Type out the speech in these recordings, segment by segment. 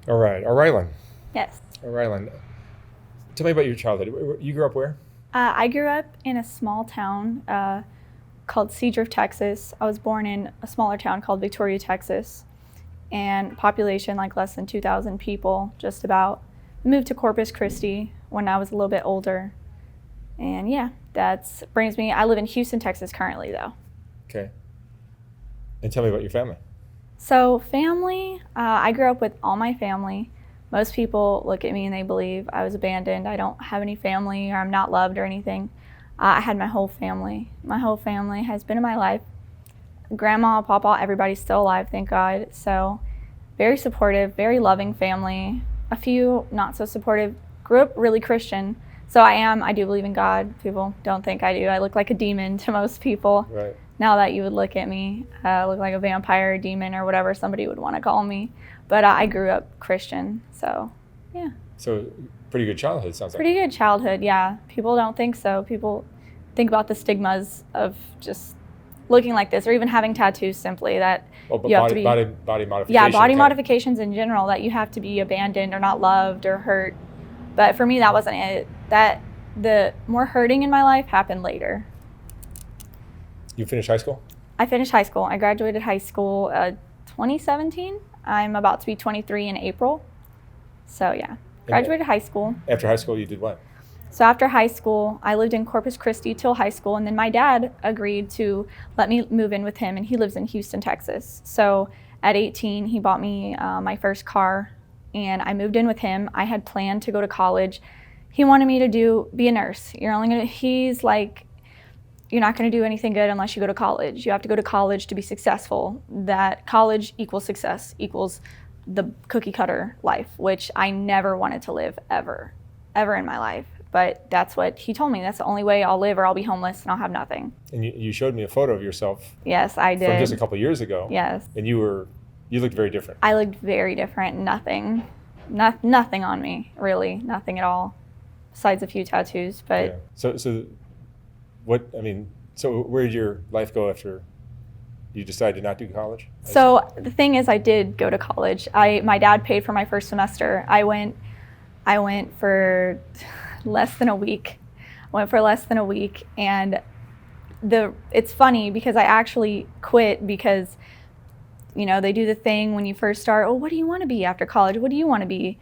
All right, Orylan. Yes. Orylan. Tell me about your childhood. You grew up where? I grew up in a small town called Seadrift, Texas. I was born in a smaller town called Victoria, Texas, and population like less than 2,000 people, just about. Moved to Corpus Christi when I was a little bit older. And yeah, that brings me, I live in Houston, Texas currently though. Okay. And tell me about your family. So family, I grew up with all my family. Most people look at me and they believe I was abandoned. I don't have any family or I'm not loved or anything. I had my whole family. My whole family has been in my life. Grandma, Papa, everybody's still alive, thank God. So very supportive, very loving family. A few not so supportive. Grew up really Christian. So I do believe in God. People don't think I do. I look like a demon to most people. Right. Now that you would look at me, look like a vampire, demon, or whatever somebody would want to call me. But I grew up Christian, so yeah. So pretty good childhood, sounds like. Pretty good childhood, yeah. People don't think so. People think about the stigmas of just looking like this or even having tattoos simply that but you have to be. body modification. Yeah, body modifications in general, that you have to be abandoned or not loved or hurt. But for me, that wasn't it. The more hurting in my life happened later. You finished high school? I finished high school. I graduated high school 2017. I'm about to be 23 in April. So yeah, graduated high school. After high school, you did what? So after high school, I lived in Corpus Christi till high school, and then my dad agreed to let me move in with him, and he lives in Houston, Texas. So at 18, he bought me my first car, and I moved in with him. I had planned to go to college. He wanted me to be a nurse. He's like, you're not going to do anything good unless you go to college. You have to go to college to be successful. That college equals success, equals the cookie cutter life, which I never wanted to live ever in my life. But that's what he told me. That's the only way I'll live, or I'll be homeless and I'll have nothing. And you showed me a photo of yourself. Yes, I did. From just a couple of years ago. Yes. And you looked very different. I looked very different. Nothing on me, really. Nothing at all, besides a few tattoos. But yeah. So where did your life go after you decided to not do college? So the thing is, I did go to college. My dad paid for my first semester. I went for less than a week. And it's funny because I actually quit because, they do the thing when you first start, oh, what do you want to be after college? What do you want to be?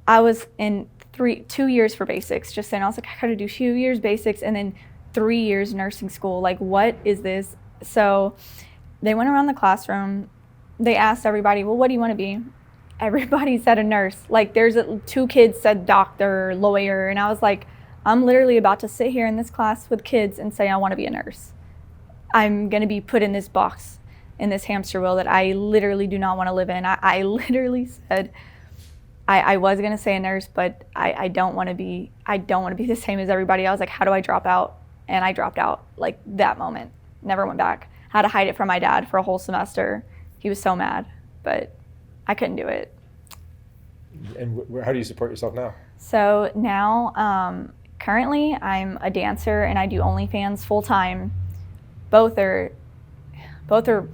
I was in 2 years for basics, just saying, I was like, I gotta do 2 years basics and then 3 years nursing school. Like, what is this? So they went around the classroom. They asked everybody, well, what do you want to be? Everybody said a nurse. Like, two kids said doctor, lawyer. And I was like, I'm literally about to sit here in this class with kids and say I want to be a nurse. I'm going to be put in this box, in this hamster wheel that I literally do not want to live in. I literally said I was going to say a nurse, but I don't want to be the same as everybody. I was like, how do I drop out? And I dropped out like that moment. Never went back. Had to hide it from my dad for a whole semester. He was so mad, but I couldn't do it. And how do you support yourself now? So now, currently I'm a dancer and I do OnlyFans full-time. Both are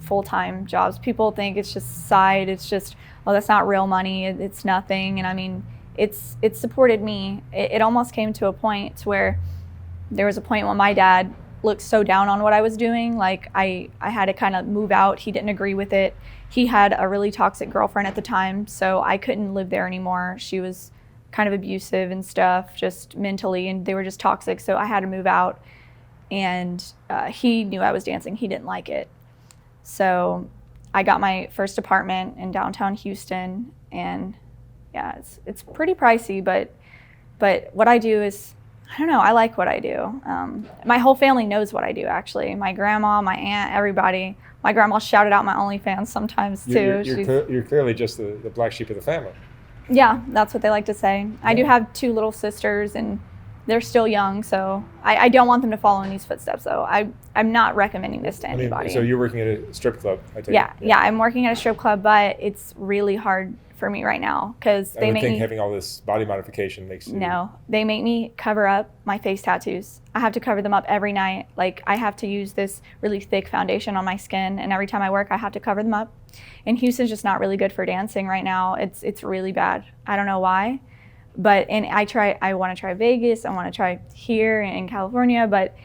full-time jobs. People think it's just side. It's just, oh, that's not real money. It's nothing. And I mean, it's supported me. It almost came to a point to where there was a point when my dad looked so down on what I was doing. Like I had to kind of move out. He didn't agree with it. He had a really toxic girlfriend at the time, so I couldn't live there anymore. She was kind of abusive and stuff, just mentally, and they were just toxic. So I had to move out, and he knew I was dancing. He didn't like it. So I got my first apartment in downtown Houston, and yeah, it's pretty pricey, but what I do is, I don't know, I like what I do. My whole family knows what I do, actually. My grandma, my aunt, everybody. My grandma shouted out my OnlyFans sometimes, too. You're clearly just the black sheep of the family. Yeah, that's what they like to say. Yeah. I do have 2 little sisters, and they're still young, so I don't want them to follow in these footsteps, though. I'm not recommending this to anybody. So you're working at a strip club, I take it? Yeah, I'm working at a strip club, but it's really hard for me right now because they make me having all this body modification makes you... No, they make me cover up my face tattoos. I have to cover them up every night. Like, I have to use this really thick foundation on my skin, and every time I work, I have to cover them up And Houston's just not really good for dancing right now. It's really bad. I don't know why. But and I want to try Vegas. I want to try here in California, but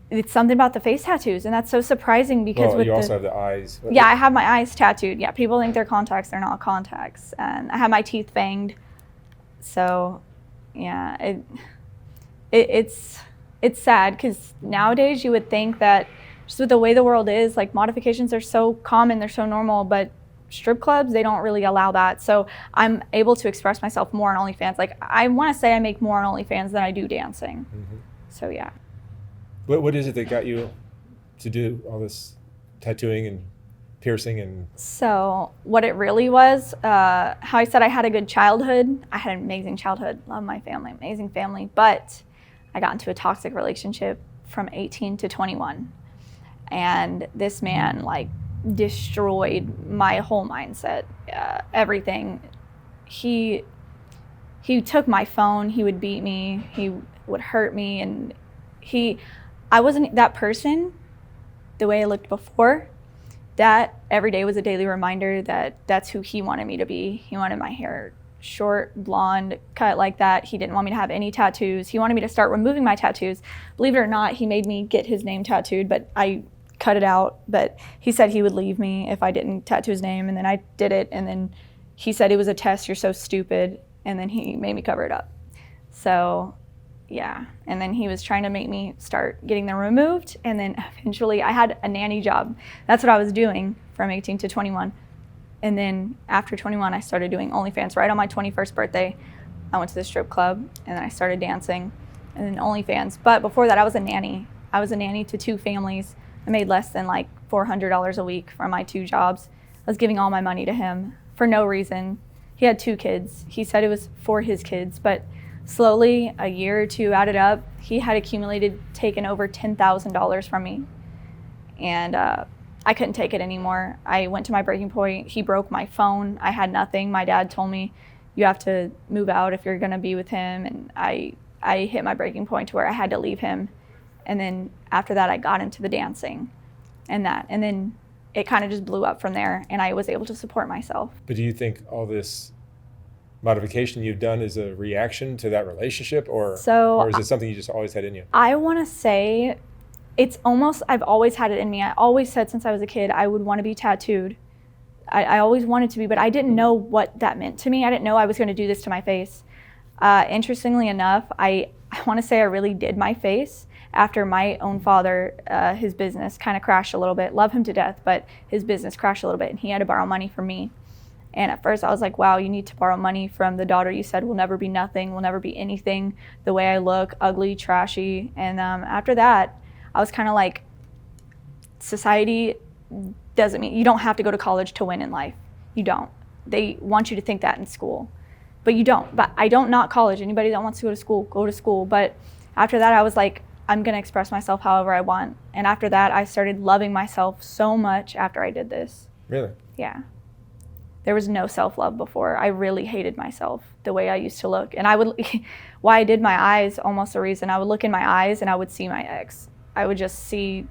it's something about the face tattoos, and that's so surprising because you also have the eyes. Yeah, I have my eyes tattooed. Yeah, people think they're contacts. They're not contacts. And I have my teeth fanged. So, yeah, it's sad because nowadays you would think that just with the way the world is, like modifications are so common, they're so normal, but strip clubs, they don't really allow that. So I'm able to express myself more on OnlyFans. Like I want to say I make more on OnlyFans than I do dancing. Mm-hmm. So yeah. What is it that got you to do all this tattooing and piercing and? So what it really was, how I said I had a good childhood. I had an amazing childhood. Love my family, amazing family. But I got into a toxic relationship from 18 to 21. And this man like destroyed my whole mindset, everything. He took my phone, he would beat me, he would hurt me, and I wasn't that person the way I looked before. That every day was a daily reminder that that's who he wanted me to be. He wanted my hair short, blonde, cut like that. He didn't want me to have any tattoos. He wanted me to start removing my tattoos. Believe it or not, he made me get his name tattooed, but I cut it out. But he said he would leave me if I didn't tattoo his name, and then I did it, and then he said it was a test, you're so stupid, and then he made me cover it up. So yeah, and then he was trying to make me start getting them removed, and then eventually I had a nanny job. That's what I was doing from 18 to 21. And then after 21, I started doing OnlyFans. Right on my 21st birthday, I went to the strip club, and then I started dancing, and then OnlyFans. But before that, I was a nanny. I was a nanny to 2 families. I made less than like $400 a week from my 2 jobs. I was giving all my money to him for no reason. He had 2 kids. He said it was for his kids, but slowly, a year or 2 added up, he had taken over $10,000 from me. And I couldn't take it anymore. I went to my breaking point. He broke my phone. I had nothing. My dad told me, you have to move out if you're gonna be with him. And I hit my breaking point to where I had to leave him. And then after that, I got into the dancing and then it kind of just blew up from there, and I was able to support myself. But do you think all this modification you've done is a reaction to that relationship, or is it something you just always had in you? I want to say it's almost, I've always had it in me. I always said since I was a kid I would want to be tattooed. I always wanted to be, but I didn't know what that meant to me. I didn't know I was going to do this to my face. Interestingly enough, I want to say I really did my face after my own father, his business kind of crashed a little bit. Love him to death, but his business crashed a little bit, and he had to borrow money from me. And at first I was like, wow, you need to borrow money from the daughter you said will never be nothing, will never be anything, the way I look, ugly, trashy. And after that, I was kind of like, society doesn't mean, you don't have to go to college to win in life. You don't. They want you to think that in school, but you don't. But I don't knock college. Anybody that wants to go to school. But after that, I was like, I'm going to express myself however I want. And after that, I started loving myself so much after I did this. Really? Yeah. There was no self-love before. I really hated myself the way I used to look. And I would, why I did my eyes, almost the reason, I would look in my eyes and I would see my ex. I would just see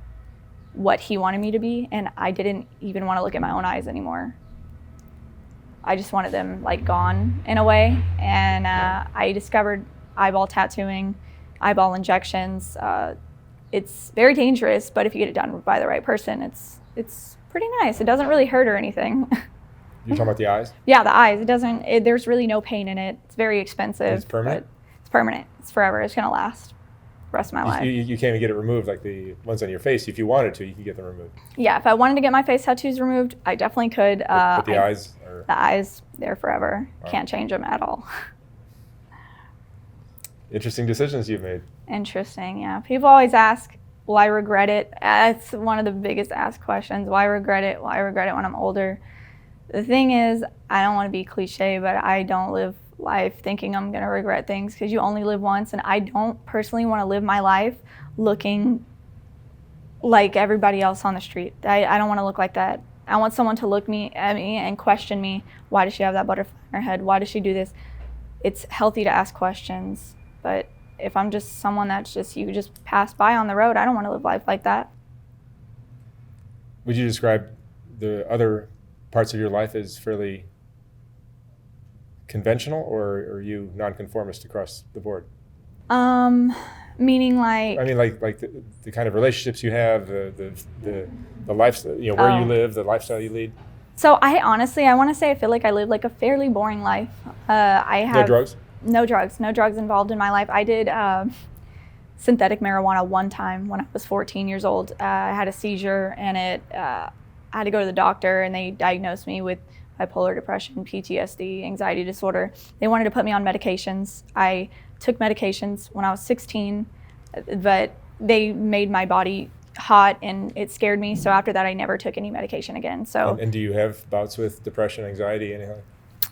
what he wanted me to be, and I didn't even want to look at my own eyes anymore. I just wanted them like gone in a way. And I discovered eyeball tattooing, eyeball injections. It's very dangerous, but if you get it done by the right person, it's pretty nice. It doesn't really hurt or anything. You're talking about the eyes? Yeah, the eyes. There's really no pain in it. It's very expensive. And it's permanent? It's permanent. It's forever. It's going to last the rest of my life. You can't even get it removed like the ones on your face. If you wanted to, you could get them removed. Yeah, if I wanted to get my face tattoos removed, I definitely could. But the eyes are... The eyes, they're forever. Wow. Can't change them at all. Interesting decisions you've made. Interesting, yeah. People always ask, will I regret it? It's one of the biggest asked questions. Why regret it? Why regret it when I'm older? The thing is, I don't want to be cliche, but I don't live life thinking I'm going to regret things, because you only live once, and I don't personally want to live my life looking like everybody else on the street. I don't want to look like that. I want someone to look at me and question me. Why does she have that butterfly in her head? Why does she do this? It's healthy to ask questions, but if I'm just someone that's just, you just pass by on the road, I don't want to live life like that. Would you describe the other parts of your life as fairly conventional, or are you nonconformist across the board? Meaning like? I mean, like the kind of relationships you have, the lifestyle, you know, where you live, the lifestyle you lead. So I want to say I feel like I live like a fairly boring life. I have no drugs. No drugs involved in my life. I did synthetic marijuana one time when I was 14 years old. I had a seizure, and I had to go to the doctor, and they diagnosed me with bipolar depression, PTSD, anxiety disorder. They wanted to put me on medications. I took medications when I was 16, but they made my body hot and it scared me. So after that, I never took any medication again. So. And do you have bouts with depression, anxiety, anything?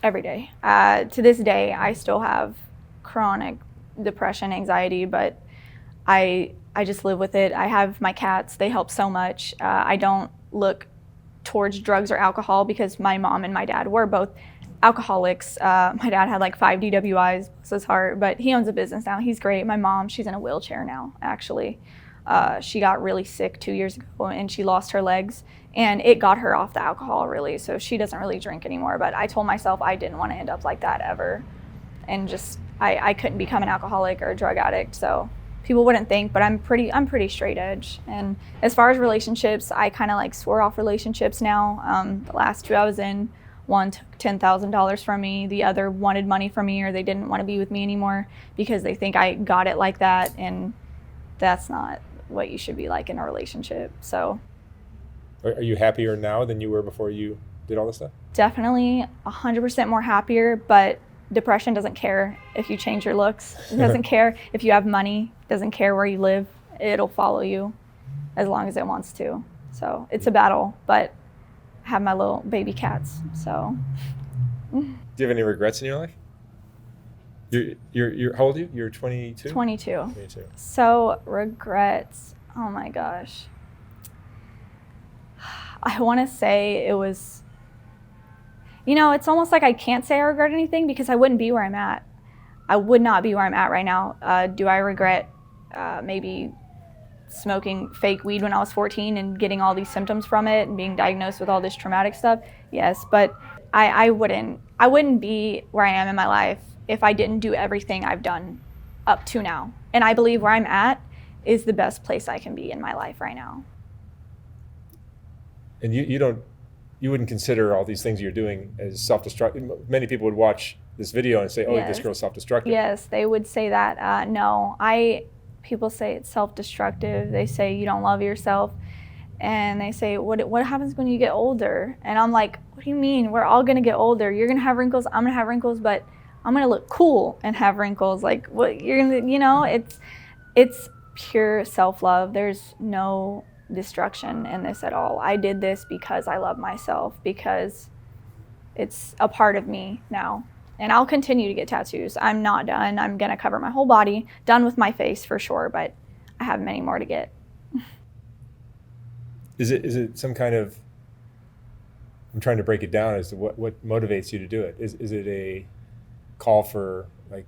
Every day. To this day, I still have chronic depression, anxiety, but I just live with it. I have my cats. They help so much. I don't look towards drugs or alcohol because my mom and my dad were both alcoholics. My dad had like 5 DWIs, bless his heart, but he owns a business now. He's great. My mom, she's in a wheelchair now, actually. She got really sick 2 years ago and she lost her legs, and it got her off the alcohol really. So she doesn't really drink anymore, but I told myself I didn't want to end up like that ever. And just, I couldn't become an alcoholic or a drug addict. So people wouldn't think, but I'm pretty straight edge. And as far as relationships, I kind of like swore off relationships now. The last 2 I was in, one took $10,000 from me, the other wanted money from me, or they didn't want to be with me anymore because they think I got it like that, and that's not what you should be like in a relationship. So are you happier now than you were before you did all this stuff? Definitely 100% more happier, but depression doesn't care if you change your looks. It doesn't care if you have money. It doesn't care where you live. It'll follow you as long as it wants to. So it's a battle, but I have my little baby cats, so. Do you have any regrets in your life? You're how old are you? You're 22? 22. So regrets, oh my gosh. I want to say it was, you know, it's almost like I can't say I regret anything because I wouldn't be where I'm at. I would not be where I'm at right now. Do I regret maybe smoking fake weed when I was 14 and getting all these symptoms from it and being diagnosed with all this traumatic stuff? Yes, but I wouldn't be where I am in my life if I didn't do everything I've done up to now. And I believe where I'm at is the best place I can be in my life right now. And you wouldn't consider all these things you're doing as self-destructive? Many people would watch this video and say, oh, yes, this girl's self-destructive. Yes, they would say that. No, people say it's self-destructive. They say you don't love yourself. And they say, what happens when you get older? And I'm like, what do you mean? We're all gonna get older. You're gonna have wrinkles, I'm gonna have wrinkles, but I'm gonna look cool and have wrinkles. Like, what you're gonna, you know, it's pure self-love. There's no destruction in this at all. I did this because I love myself, because it's a part of me now. And I'll continue to get tattoos. I'm not done. I'm gonna cover my whole body. Done with my face for sure, but I have many more to get. Is it some kind of, I'm trying to break it down as to what motivates you to do it. Is it a call for like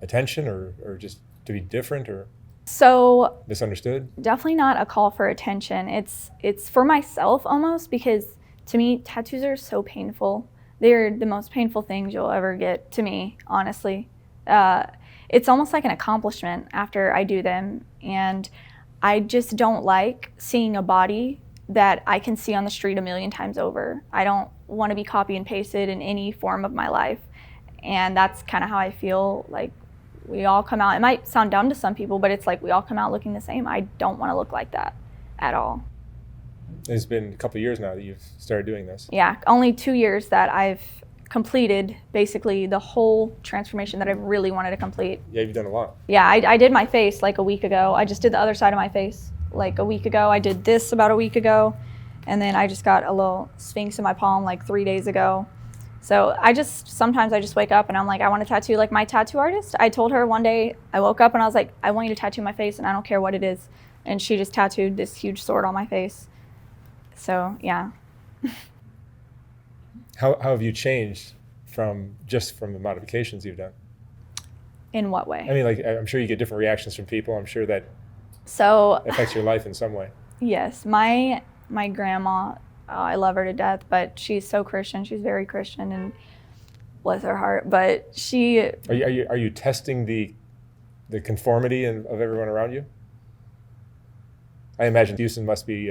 attention or just to be different or so misunderstood? Definitely not a call for attention. It's for myself almost, because to me, tattoos are so painful. They're the most painful things you'll ever get, to me, honestly. It's almost like an accomplishment after I do them. And I just don't like seeing a body that I can see on the street a million times over. I don't want to be copy and pasted in any form of my life. And that's kind of how I feel. Like, we all come out, it might sound dumb to some people, but it's like we all come out looking the same. I don't want to look like that at all. It's been a couple of years now that you've started doing this. Yeah, only 2 years that I've completed basically the whole transformation that I really wanted to complete. Yeah, you've done a lot. Yeah, I did my face like a week ago. I just did the other side of my face like a week ago. I did this about a week ago. And then I just got a little sphinx in my palm like 3 days ago. So sometimes I just wake up and I'm like, I want to tattoo like my tattoo artist. I told her one day, I woke up and I was like, I want you to tattoo my face and I don't care what it is. And she just tattooed this huge sword on my face. So, yeah. How have you changed from the modifications you've done? In what way? I mean, like, I'm sure you get different reactions from people. I'm sure that affects your life in some way. Yes, my grandma I love her to death, but she's so Christian. She's very Christian, and bless her heart. But she. Are you testing the conformity of everyone around you? I imagine Houston must be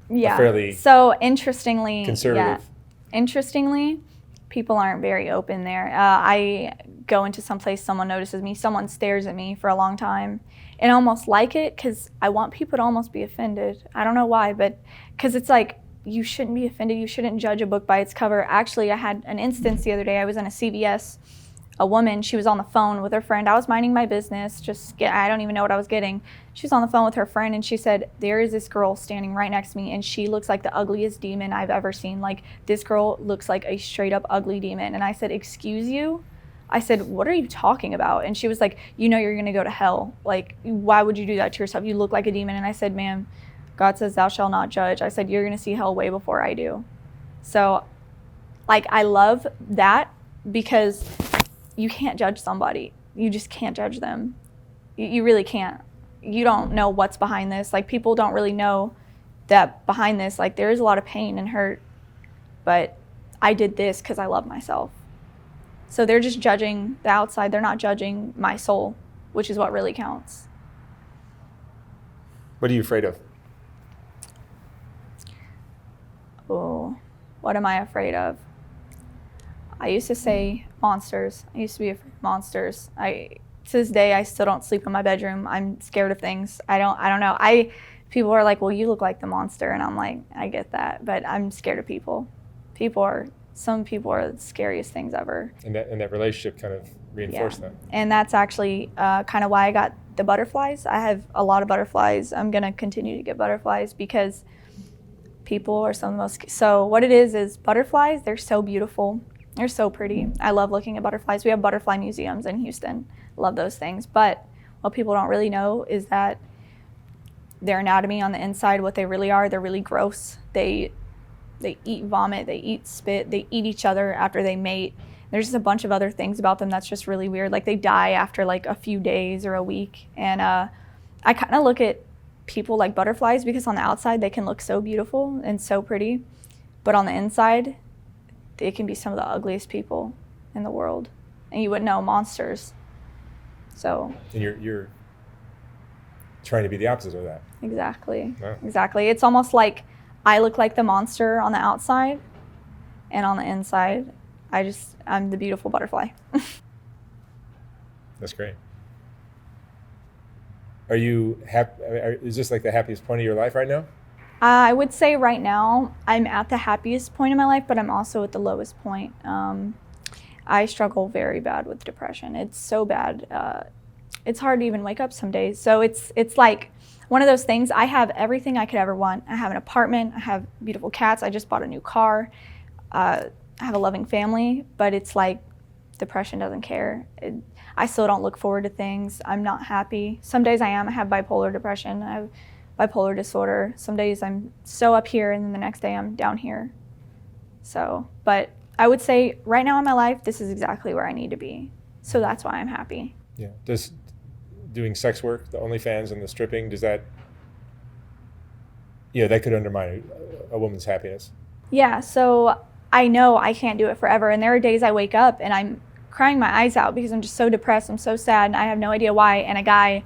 fairly so interestingly, conservative. Yeah, interestingly, people aren't very open there. I go into some place, someone notices me, someone stares at me for a long time, and I almost like it because I want people to almost be offended. I don't know why, but because it's like, you shouldn't be offended. You shouldn't judge a book by its cover. Actually, I had an instance the other day. I was in a CVS. A woman, she was on the phone with her friend. I was minding my business, I don't even know what I was getting. She was on the phone with her friend, and she said, there is this girl standing right next to me, and she looks like the ugliest demon I've ever seen. Like, this girl looks like a straight up ugly demon. And I said, excuse you? I said, what are you talking about? And she was like, you know you're going to go to hell. Like, why would you do that to yourself? You look like a demon. And I said, ma'am, God says thou shalt not judge. I said, you're going to see hell way before I do. So, like, I love that because you can't judge somebody. You just can't judge them. You really can't. You don't know what's behind this. Like, people don't really know that behind this, like, there is a lot of pain and hurt, but I did this because I love myself. So they're just judging the outside. They're not judging my soul, which is what really counts. What are you afraid of? Oh, what am I afraid of? I used to say monsters. I used to be afraid of monsters. To this day, I still don't sleep in my bedroom. I'm scared of things. I don't know. People are like, well, you look like the monster. And I'm like, I get that, but I'm scared of people. Some people are the scariest things ever. And that relationship kind of reinforced that. And that's actually kind of why I got the butterflies. I have a lot of butterflies. I'm going to continue to get butterflies because people are some of the most, so what it is butterflies, they're so beautiful. They're so pretty. I love looking at butterflies. We have butterfly museums in Houston. Love those things. But what people don't really know is that their anatomy on the inside, what they really are, they're really gross. They eat vomit, they eat spit, they eat each other after they mate. There's just a bunch of other things about them that's just really weird. Like, they die after like a few days or a week. And I kind of look at people like butterflies because on the outside they can look so beautiful and so pretty. But on the inside, they can be some of the ugliest people in the world, and you wouldn't know, monsters. So. And you're trying to be the opposite of that. Exactly. Yeah. Exactly. It's almost like I look like the monster on the outside, and on the inside, I'm the beautiful butterfly. That's great. Are you happy? Is this like the happiest point of your life right now? I would say right now I'm at the happiest point in my life, but I'm also at the lowest point. I struggle very bad with depression. It's so bad. It's hard to even wake up some days. So it's like one of those things. I have everything I could ever want. I have an apartment. I have beautiful cats. I just bought a new car. I have a loving family, but it's like depression doesn't care. I still don't look forward to things. I'm not happy. Some days I am. I have bipolar depression. I have bipolar disorder. Some days I'm so up here, and then the next day I'm down here. So, but I would say right now in my life, this is exactly where I need to be. So that's why I'm happy. Yeah. Does doing sex work, the OnlyFans and the stripping, does that, that could undermine a woman's happiness? Yeah. So I know I can't do it forever. And there are days I wake up and I'm crying my eyes out because I'm just so depressed. I'm so sad, and I have no idea why. And a guy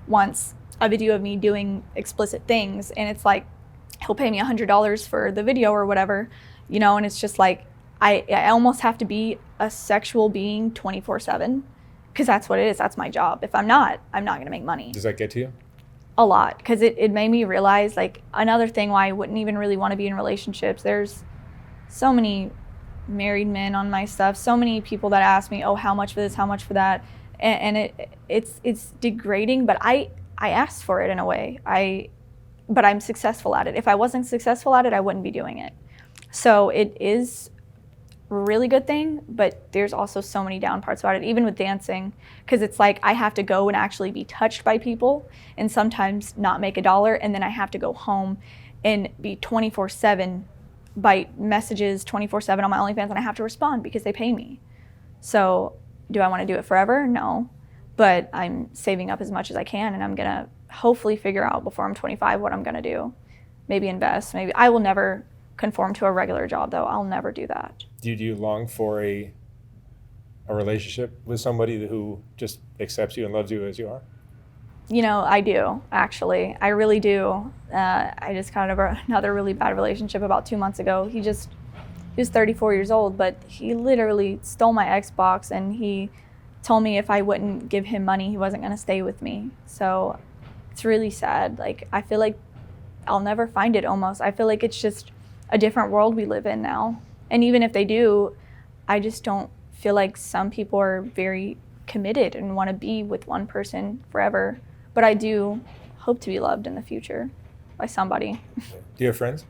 wants a video of me doing explicit things, and it's like he'll pay me $100 for the video or whatever, and it's just like I almost have to be a sexual being 24/7 because that's what it is. That's my job. If I'm not going to make money. Does that get to you? A lot, because it made me realize, like, another thing why I wouldn't even really want to be in relationships. There's so many married men on my stuff, so many people that ask me, oh, how much for this, how much for that, and it's degrading, but I asked for it in a way. But I'm successful at it. If I wasn't successful at it, I wouldn't be doing it. So it is a really good thing, but there's also so many down parts about it, even with dancing, because it's like I have to go and actually be touched by people and sometimes not make $1, and then I have to go home and be 24/7 by messages 24/7 on my OnlyFans, and I have to respond because they pay me. So do I want to do it forever? No. But I'm saving up as much as I can, and I'm going to hopefully figure out before I'm 25 what I'm going to do. Maybe invest. Maybe I will never conform to a regular job, though. I'll never do that. Do you long for a relationship with somebody who just accepts you and loves you as you are? I do, actually. I really do. I just got over another really bad relationship about 2 months ago. He was 34 years old, but he literally stole my Xbox, and he told me if I wouldn't give him money, he wasn't going to stay with me. So it's really sad. Like, I feel like I'll never find it almost. I feel like it's just a different world we live in now. And even if they do, I just don't feel like some people are very committed and want to be with one person forever. But I do hope to be loved in the future by somebody. Do you have friends?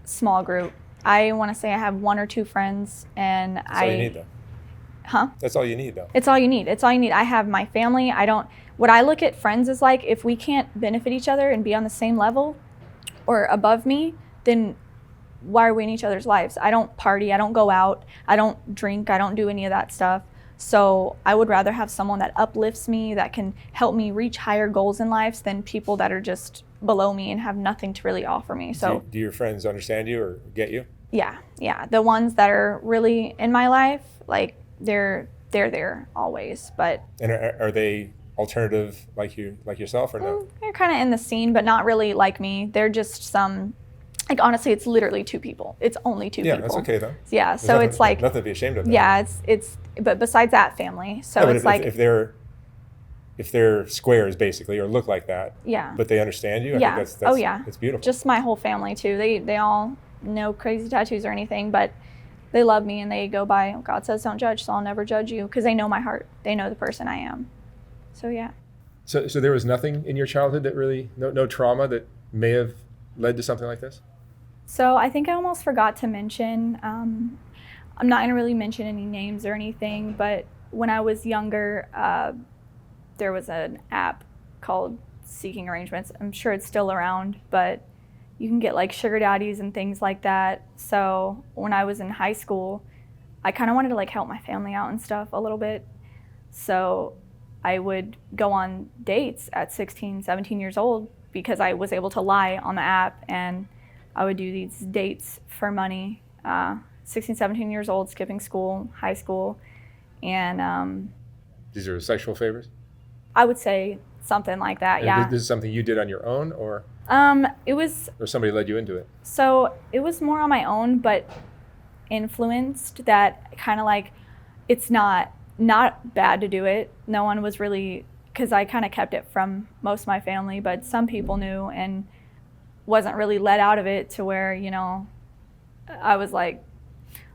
Small group. I want to say I have 1 or 2 friends, and That's all you need, though. Huh? That's all you need, though. It's all you need. It's all you need. I have my family. What I look at friends is like, if we can't benefit each other and be on the same level or above me, then why are we in each other's lives? I don't party. I don't go out. I don't drink. I don't do any of that stuff. So I would rather have someone that uplifts me, that can help me reach higher goals in life, than people that are just below me and have nothing to really offer me. So do your friends understand you or get you? Yeah. The ones that are really in my life, like, they're there always. But And are they alternative like yourself or no? They're kind of in the scene, but not really like me. They're just some, like, honestly, it's literally 2 people. It's only 2 people. Yeah, that's okay though. Yeah, There's so nothing, it's like, nothing to be ashamed of. That. Yeah, but besides that, family. So Yeah, but it's like, if they're squares basically or look like that, yeah, but they understand you, I Yeah. think that's Oh, yeah. it's beautiful. Just my whole family too. They all no crazy tattoos or anything, but they love me, and they go by, God says don't judge, so I'll never judge you, because they know my heart. They know the person I am. So yeah. So there was nothing in your childhood that really, no trauma that may have led to something like this? So I think I almost forgot to mention, I'm not going to really mention any names or anything, but when I was younger, there was an app called Seeking Arrangements. I'm sure it's still around, but you can get like sugar daddies and things like that. So when I was in high school, I kind of wanted to like help my family out and stuff a little bit. So I would go on dates at 16, 17 years old, because I was able to lie on the app, and I would do these dates for money. 16, 17 years old, skipping school, high school. And These are sexual favors? I would say something like that, And yeah. This is something you did on your own, or It was, or somebody led you into it? so it was more on my own, but influenced, that kind of like, it's not bad to do it. No one was really, because I kind of kept it from most of my family, but some people knew, and wasn't really let out of it to where, I was like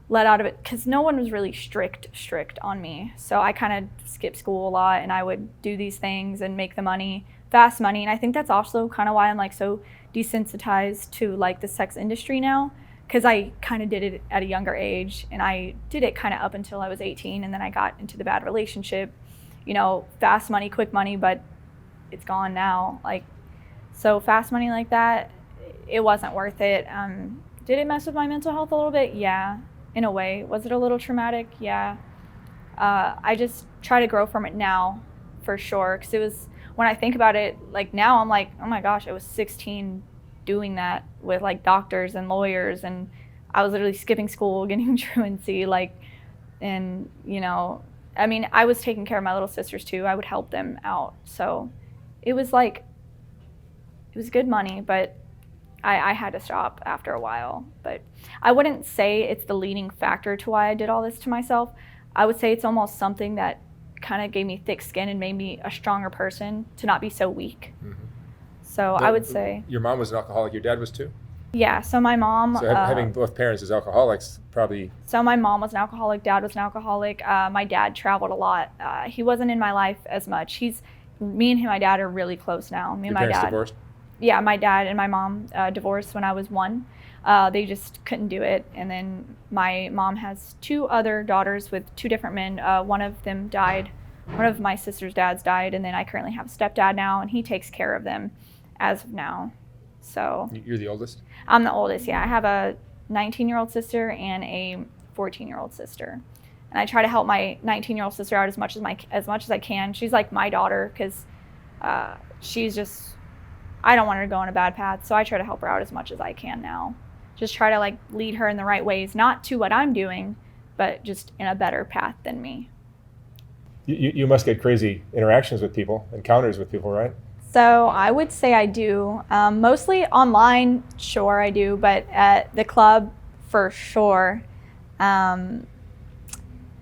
let out of it, because no one was really strict on me. So I kind of skipped school a lot, and I would do these things and make the money, fast money. And I think that's also kind of why I'm like so desensitized to like the sex industry now, because I kind of did it at a younger age, and I did it kind of up until I was 18, and then I got into the bad relationship, fast money, quick money, but it's gone now. Like, so fast money like that, it wasn't worth it. Did it mess with my mental health a little bit? Yeah, in a way. Was it a little traumatic? Yeah. I just try to grow from it now, for sure, because it was, when I think about it, like now I'm like, oh my gosh, I was 16 doing that with like doctors and lawyers, and I was literally skipping school, getting truancy, like, and I mean, I was taking care of my little sisters too. I would help them out. So it was good money, but I had to stop after a while. But I wouldn't say it's the leading factor to why I did all this to myself. I would say it's almost something that kind of gave me thick skin and made me a stronger person, to not be so weak. Mm-hmm. So I would say. Your mom was an alcoholic. Your dad was too? Yeah, so my mom. So having both parents as alcoholics probably. So my mom was an alcoholic, dad was an alcoholic. My dad traveled a lot. He wasn't in my life as much. Me and my dad are really close now. Me and my dad. Your parents divorced? Yeah, my dad and my mom divorced when I was 1. They just couldn't do it. And then my mom has 2 other daughters with 2 different men. One of them died. One of my sister's dads died. And then I currently have a stepdad now, and he takes care of them as of now. So you're the oldest? I'm the oldest, yeah. I have a 19-year-old sister and a 14-year-old sister. And I try to help my 19-year-old sister out as much as I can. She's like my daughter, because she's just I don't want her to go on a bad path, so I try to help her out as much as I can now. Just try to like lead her in the right ways, not to what I'm doing, but just in a better path than me. You must get crazy interactions with people, encounters with people, right? So I would say I do. Mostly online, sure I do, but at the club, for sure.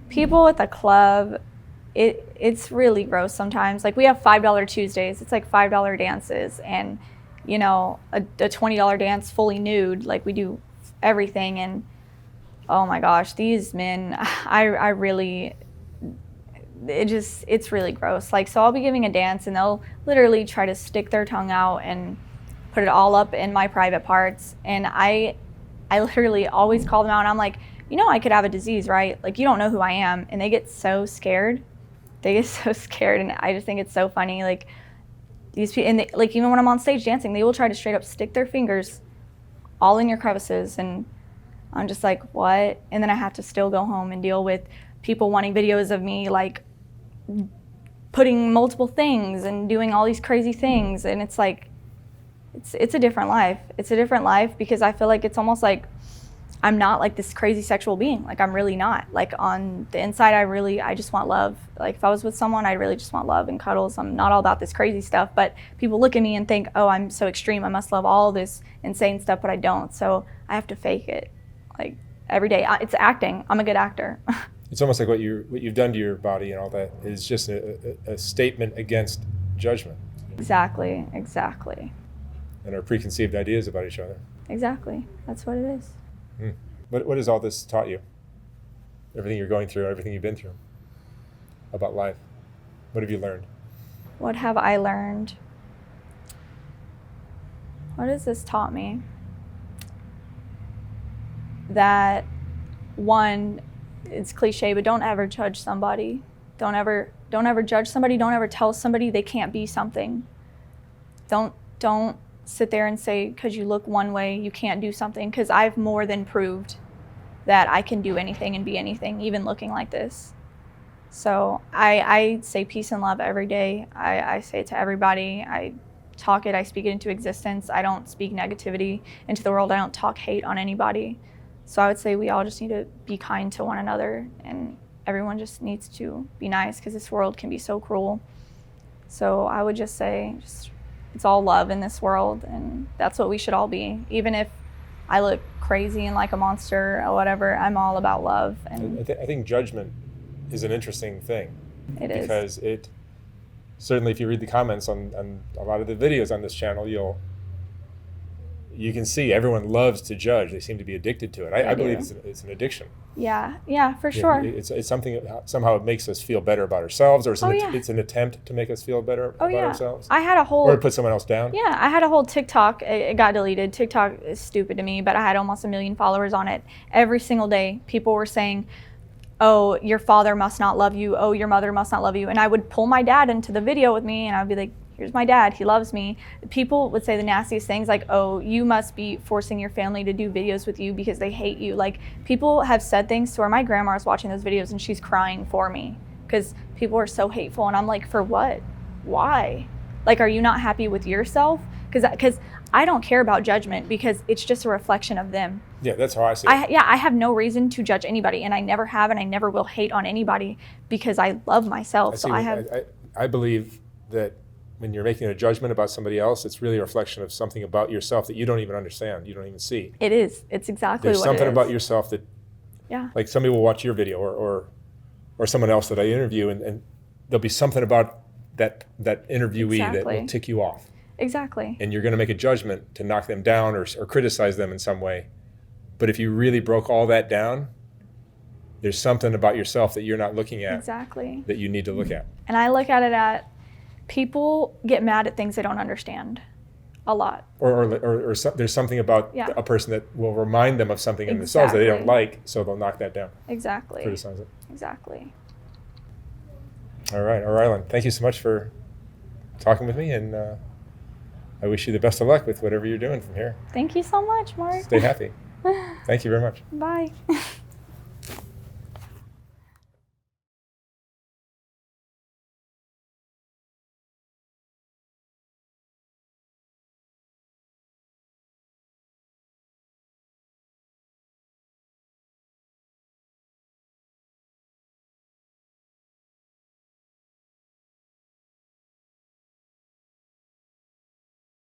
People at the club, it's really gross sometimes. Like we have $5 Tuesdays. It's like $5 dances, and you know, a $20 dance fully nude. Like we do everything, and oh my gosh, these men, I really, it's really gross. Like, so I'll be giving a dance and they'll literally try to stick their tongue out and put it all up in my private parts. And I literally always call them out, and I'm like, you know, I could have a disease, right? Like, you don't know who I am. And they get so scared. And I just think it's so funny. Like these people, and like even when I'm on stage dancing, they will try to straight up stick their fingers all in your crevices. And I'm just like, what? And then I have to still go home and deal with people wanting videos of me like putting multiple things and doing all these crazy things. And it's like, it's a different life. It's a different life because I feel like it's almost like I'm not like this crazy sexual being. Like I'm really not. Like on the inside, I just want love. Like if I was with someone, I really just want love and cuddles. I'm not all about this crazy stuff, but people look at me and think, oh, I'm so extreme. I must love all this insane stuff, but I don't. So I have to fake it like every day. It's acting. I'm a good actor. It's almost like what you've done to your body and all that is just a statement against judgment. Exactly. And our preconceived ideas about each other. Exactly. That's what it is. What has all this taught you? Everything you're going through, everything you've been through about life. What have you learned? What have I learned? What has this taught me? That one, it's cliche, but don't ever judge somebody. Don't ever judge somebody. Don't ever tell somebody they can't be something. Don't sit there and say, because you look one way, you can't do something, because I've more than proved that I can do anything and be anything, even looking like this. So I say peace and love every day. I say it to everybody. I talk it, I speak it into existence. I don't speak negativity into the world. I don't talk hate on anybody. So I would say we all just need to be kind to one another, and everyone just needs to be nice, because this world can be so cruel. So I would just say, it's all love in this world, and that's what we should all be. Even if I look crazy and like a monster or whatever, I'm all about love. And I think judgment is an interesting thing. It is. Because it, certainly if you read the comments on a lot of the videos on this channel, you can see everyone loves to judge. They seem to be addicted to it. I believe it's an addiction. Yeah, for sure. It's something that somehow it makes us feel better about ourselves, or it's an attempt to make us feel better about ourselves. I had a whole... Or to put someone else down. Yeah, I had a whole TikTok. It got deleted. TikTok is stupid to me, but I had almost 1 million followers on it. Every single day, people were saying, oh, your father must not love you. Oh, your mother must not love you. And I would pull my dad into the video with me, and I'd be like, here's my dad, he loves me. People would say the nastiest things like, oh, you must be forcing your family to do videos with you because they hate you. Like, people have said things to where my grandma is watching those videos and she's crying for me because people are so hateful. And I'm like, for what? Why? Like, are you not happy with yourself? Because I don't care about judgment, because it's just a reflection of them. Yeah, that's how I see it. I have no reason to judge anybody, and I never have, and I never will hate on anybody, because I love myself. I believe that when you're making a judgment about somebody else, it's really a reflection of something about yourself that you don't even understand, you don't even see. It is. It's exactly what it is. There's something about yourself that, like somebody will watch your video or someone else that I interview, and there'll be something about that interviewee that will tick you off. Exactly. And you're going to make a judgment to knock them down or criticize them in some way. But if you really broke all that down, there's something about yourself that you're not looking at. Exactly. That you need to look at. And I look at it at, people get mad at things they don't understand a lot. Or there's something about a person that will remind them of something in themselves that they don't like, so they'll knock that down. Exactly. Criticize it. Exactly. All right, Orylan, thank you so much for talking with me, and I wish you the best of luck with whatever you're doing from here. Thank you so much, Mark. Stay happy. Thank you very much. Bye.